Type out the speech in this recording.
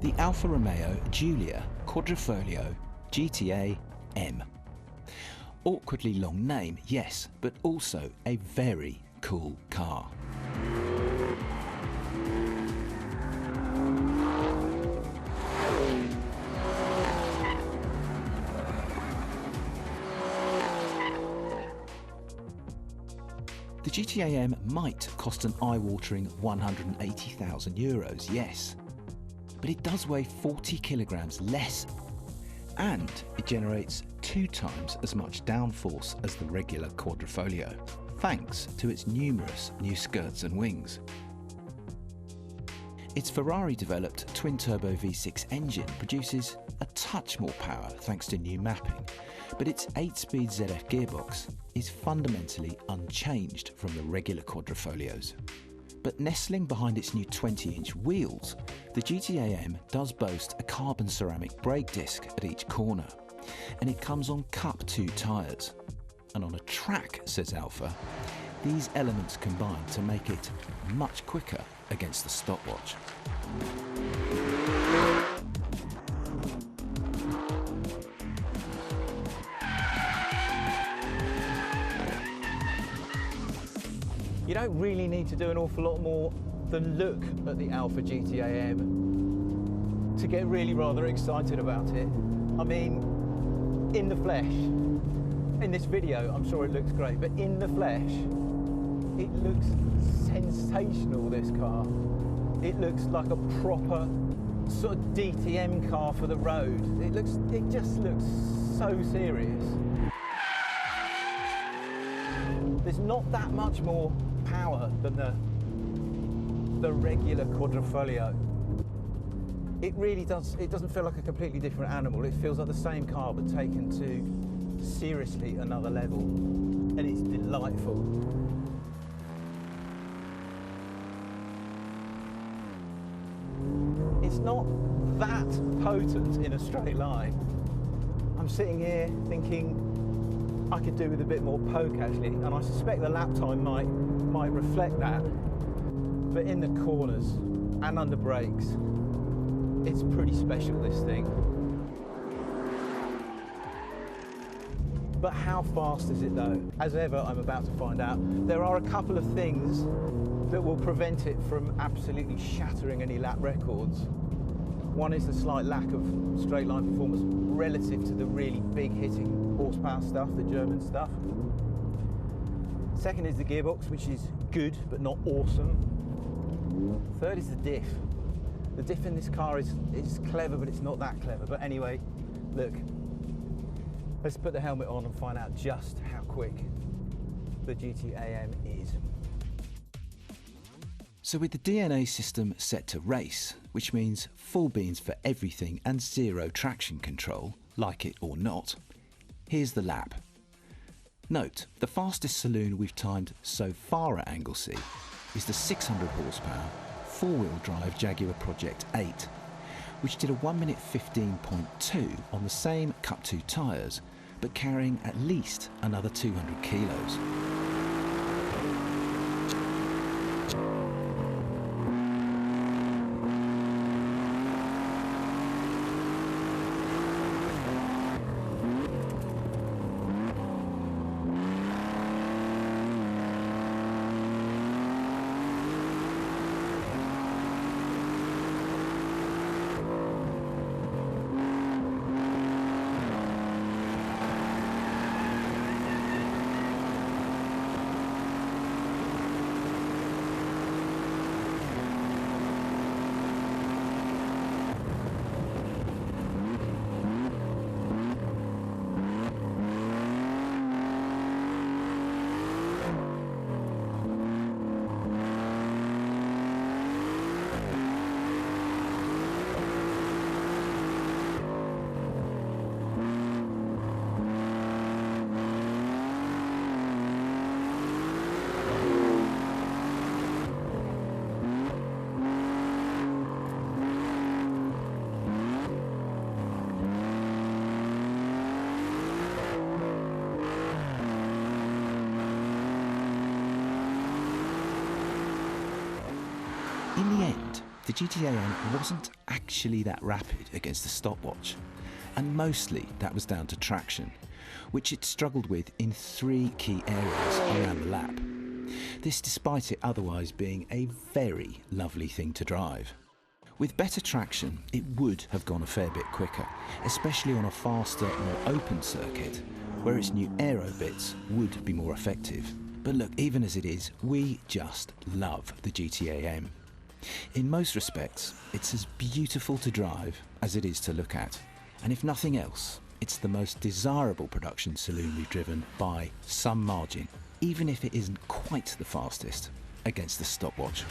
The Alfa Romeo Giulia GTAm. Awkwardly long name, yes, but also a very cool car. The GTAm might cost an eye-watering €180,000, yes, but it does weigh 40 kilograms less, and it generates 2 times as much downforce as the regular Quadrifoglio, thanks to its numerous new skirts and wings. Its Ferrari-developed twin-turbo V6 engine produces a touch more power thanks to new mapping, but its 8-speed ZF gearbox is fundamentally unchanged from the regular Quadrifoglios. But nestling behind its new 20-inch wheels, the GTAm does boast a carbon ceramic brake disc at each corner, and it comes on Cup 2 tyres. And on a track, says Alfa, these elements combine to make it much quicker against the stopwatch. You don't really need to do an awful lot more than look at the Alfa GTAm to get really rather excited about it. I mean, in the flesh, in this video, I'm sure it looks great, but in the flesh, it looks sensational, this car. It looks like a proper sort of DTM car for the road. It just looks so serious. There's not that much more power than the regular Quadrifoglio. It really does, it doesn't feel like a completely different animal. It feels like the same car but taken to seriously another level, and it's delightful. It's not that potent in a straight line. I'm sitting here thinking I could do with a bit more poke actually, and I suspect the lap time might reflect that. But in the corners and under brakes, it's pretty special, this thing. But how fast is it though? As ever, I'm about to find out. There are a couple of things that will prevent it from absolutely shattering any lap records. One is the slight lack of straight line performance relative to the really big hitting horsepower stuff, the German stuff. Second is the gearbox, which is good but not awesome. Third is the diff. The diff in this car is clever, but it's not that clever. But anyway, look, let's put the helmet on and find out just how quick the GTAm is. So with the DNA system set to race, which means full beans for everything and zero traction control, like it or not, here's the lap. Note, the fastest saloon we've timed so far at Anglesey is the 600 horsepower four-wheel drive Jaguar Project 8, which did a 1 minute 15.2 on the same Cup 2 tyres, but carrying at least another 200 kilos. the GTAm wasn't actually that rapid against the stopwatch, and mostly that was down to traction, which it struggled with in 3 key areas around the lap. This despite it otherwise being a very lovely thing to drive. With better traction, it would have gone a fair bit quicker, especially on a faster, more open circuit, where its new aero bits would be more effective. But look, even as it is, we just love the GTAm. In most respects, it's as beautiful to drive as it is to look at. And if nothing else, it's the most desirable production saloon we've driven by some margin, even if it isn't quite the fastest against the stopwatch.